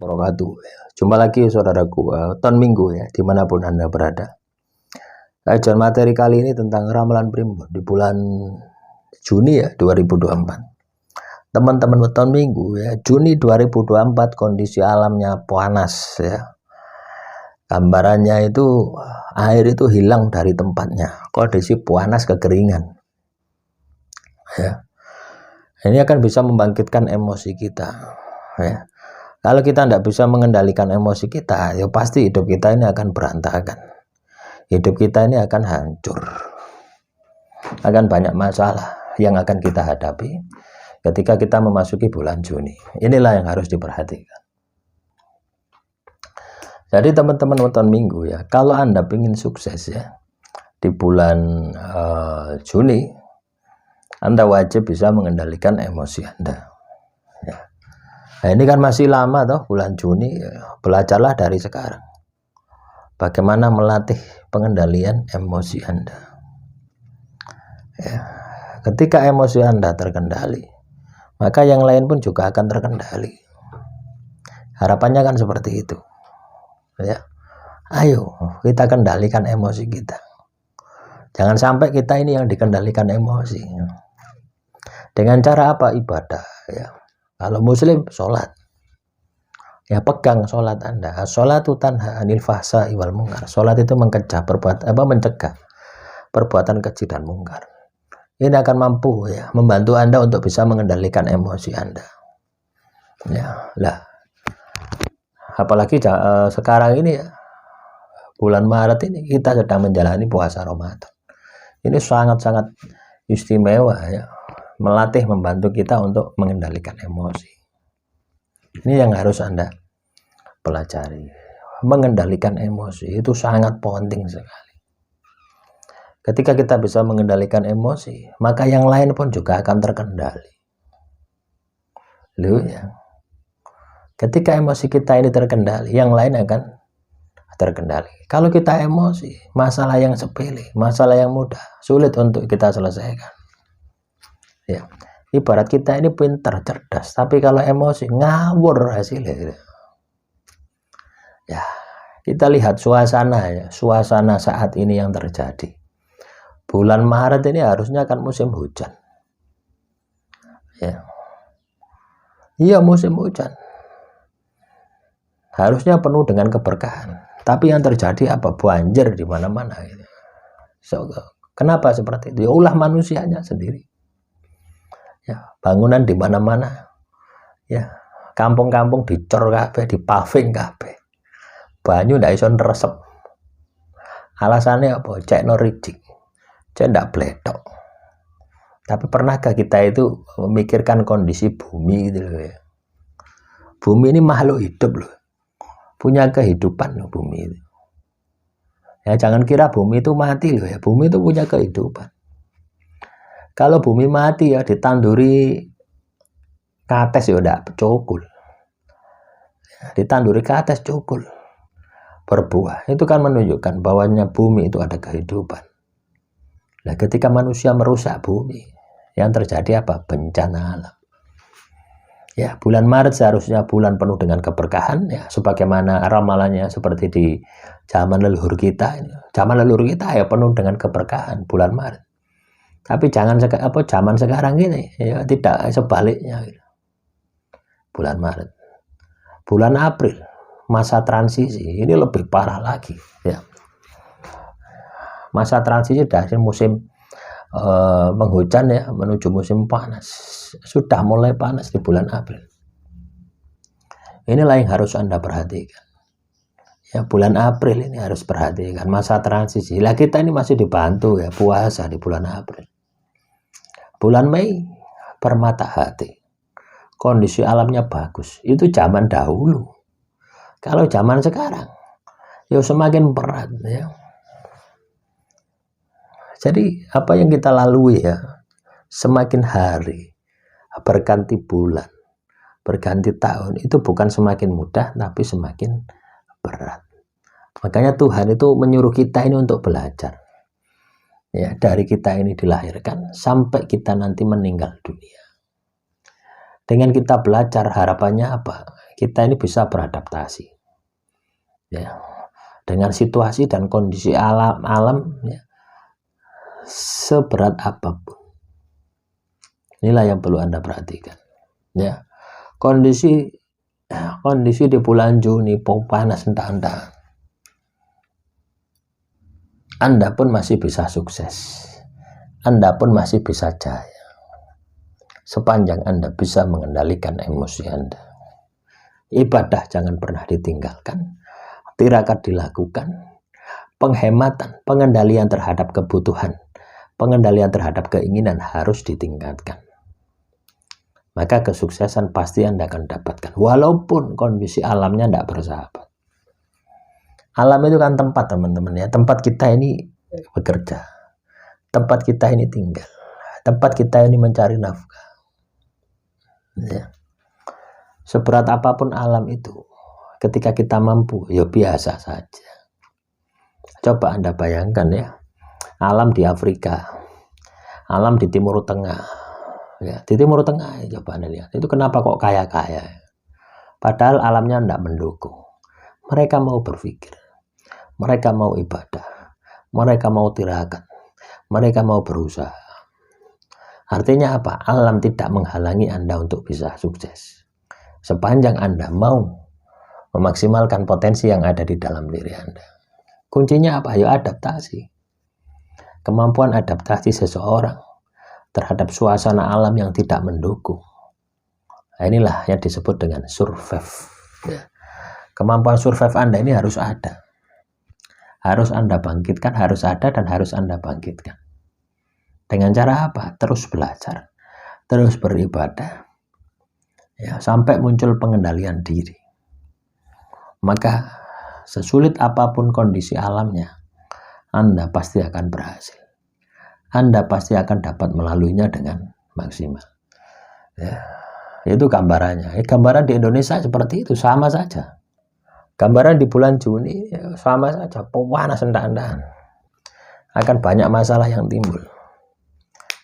Wabarakatuh. Jumpa lagi saudaraku, tahun Minggu ya, dimanapun Anda berada. Kajian materi kali ini tentang ramalan primbon di bulan Juni ya 2024. Teman-teman tahun Minggu ya, Juni 2024 kondisi alamnya panas ya. Gambarannya itu air itu hilang dari tempatnya, kondisi panas kekeringan. Ya. Ini akan bisa membangkitkan emosi kita ya. Kalau kita tidak bisa mengendalikan emosi kita, ya pasti hidup kita ini akan berantakan. Hidup kita ini akan hancur. Akan banyak masalah yang akan kita hadapi ketika kita memasuki bulan Juni. Inilah yang harus diperhatikan. Jadi teman-teman nonton Minggu ya, kalau Anda ingin sukses ya di bulan Juni, Anda wajib bisa mengendalikan emosi Anda. Ya. Nah, ini kan masih lama toh bulan Juni, belajarlah dari sekarang bagaimana melatih pengendalian emosi Anda ya. Ketika emosi Anda terkendali, maka yang lain pun juga akan terkendali. Harapannya kan seperti itu ya. Ayo kita kendalikan emosi kita, jangan sampai kita ini yang dikendalikan emosi. Dengan cara apa? Ibadah ya. Kalau muslim sholat ya, pegang sholat Anda. Sholat itu tanha anil fahsya'i wal munkar. Sholat itu mencegah perbuatan keji dan mungkar. Ini akan mampu ya membantu Anda untuk bisa mengendalikan emosi Anda. Ya, lah. Apalagi sekarang ini ya, bulan Maret ini kita sedang menjalani puasa Ramadan. Ini sangat-sangat istimewa ya. Melatih, membantu kita untuk mengendalikan emosi. Ini yang harus Anda pelajari. Mengendalikan emosi itu sangat penting sekali. Ketika kita bisa mengendalikan emosi, maka yang lain pun juga akan terkendali. Loh ya. Ketika emosi kita ini terkendali, yang lain akan terkendali. Kalau kita emosi, masalah yang sepele, masalah yang mudah, sulit untuk kita selesaikan. Ya, ibarat kita ini pintar, cerdas, tapi kalau emosi ngawur hasilnya. Ya, kita lihat suasana ya, suasana saat ini yang terjadi. Bulan Maret ini harusnya kan musim hujan. Ya. Iya, musim hujan. Harusnya penuh dengan keberkahan. Tapi yang terjadi apa? Banjir di mana-mana. So, kenapa seperti itu? Ya ulah manusianya sendiri. Ya, bangunan di mana-mana. Ya, kampung-kampung dicor kabeh, dipaving kabeh. Banyu ndak iso nresep. Alasannya apa? Cek no ridik. Cek ndak bledok. Tapi pernahkah kita itu memikirkan kondisi bumi gitu loh ya? Bumi ini makhluk hidup loh. Punya kehidupan loh bumi itu. Ya jangan kira bumi itu mati loh ya. Bumi itu punya kehidupan. Kalau bumi mati ya ditanduri kates ya udah cukul. Ditanduri kates cukul. Berbuah. Itu kan menunjukkan bahwanya bumi itu ada kehidupan. Nah, ketika manusia merusak bumi, yang terjadi apa? Bencana alam. Ya, bulan Maret seharusnya bulan penuh dengan keberkahan ya, sebagaimana ramalannya seperti di zaman leluhur kita. Zaman leluhur kita ya penuh dengan keberkahan bulan Maret. Tapi jangan zaman sekarang ini ya tidak, sebaliknya gitu. Bulan Maret, bulan April, masa transisi ini lebih parah lagi ya. Masa transisi dari musim penghujan ya menuju musim panas, sudah mulai panas di bulan April. Inilah yang harus Anda perhatikan ya, bulan April ini harus perhatikan masa transisi. Lah kita ini masih dibantu ya puasa di bulan April. Bulan Mei permata hati, kondisi alamnya bagus. Itu zaman dahulu. Kalau zaman sekarang ya semakin berat ya. Jadi apa yang kita lalui ya, semakin hari berganti bulan, berganti tahun, itu bukan semakin mudah tapi semakin berat. Makanya Tuhan itu menyuruh kita ini untuk belajar ya, dari kita ini dilahirkan sampai kita nanti meninggal dunia. Dengan kita belajar, harapannya apa? kita ini bisa beradaptasi ya dengan situasi dan kondisi alam ya, seberat apapun. Inilah yang perlu Anda perhatikan ya. Kondisi di bulan Juni panas entah-entah, Anda pun masih bisa sukses, Anda pun masih bisa jaya sepanjang Anda bisa mengendalikan emosi Anda. Ibadah jangan pernah ditinggalkan, tirakat dilakukan, penghematan, pengendalian terhadap kebutuhan, pengendalian terhadap keinginan harus ditingkatkan. Maka kesuksesan pasti Anda akan dapatkan, walaupun kondisi alamnya tidak bersahabat. Alam itu kan tempat, teman-teman ya, tempat kita ini bekerja, tempat kita ini tinggal, tempat kita ini mencari nafkah ya. Seberat apapun alam itu, ketika kita mampu, ya biasa saja. Coba Anda bayangkan ya, alam di Afrika, alam di Timur Tengah ya, di Timur Tengah ya, coba Anda lihat, itu kenapa kok kaya-kaya, padahal alamnya tidak mendukung. Mereka mau berpikir, mereka mau ibadah, mereka mau tirakat, mereka mau berusaha. Artinya apa? Alam tidak menghalangi Anda untuk bisa sukses, sepanjang Anda mau memaksimalkan potensi yang ada di dalam diri Anda. Kuncinya apa? Ya adaptasi. Kemampuan adaptasi seseorang terhadap suasana alam yang tidak mendukung. Nah, inilah yang disebut dengan survive ya. Kemampuan survive Anda ini harus ada, harus Anda bangkitkan, harus ada dan harus Anda bangkitkan. Dengan cara apa? Terus belajar, terus beribadah ya, sampai muncul pengendalian diri. Maka sesulit apapun kondisi alamnya, Anda pasti akan berhasil. Anda pasti akan dapat melaluinya dengan maksimal ya. Itu gambarannya. Gambaran di Indonesia seperti itu, sama saja. Gambaran di bulan Juni sama saja, panas entah-entahan. Akan banyak masalah yang timbul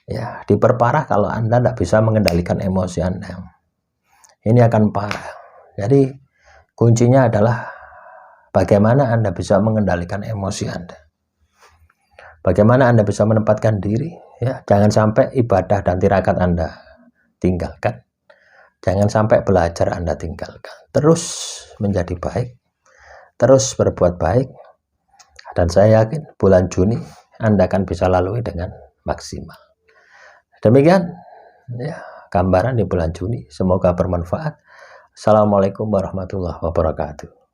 ya, diperparah kalau Anda tidak bisa mengendalikan emosi Anda. Ini akan parah. Jadi kuncinya adalah bagaimana Anda bisa mengendalikan emosi Anda, bagaimana Anda bisa menempatkan diri ya. Jangan sampai ibadah dan tirakat Anda tinggalkan, jangan sampai belajar Anda tinggalkan. Terus menjadi baik, terus berbuat baik, dan saya yakin bulan Juni Anda akan bisa lalui dengan maksimal. Demikian ya gambaran di bulan Juni, semoga bermanfaat. Assalamualaikum warahmatullahi wabarakatuh.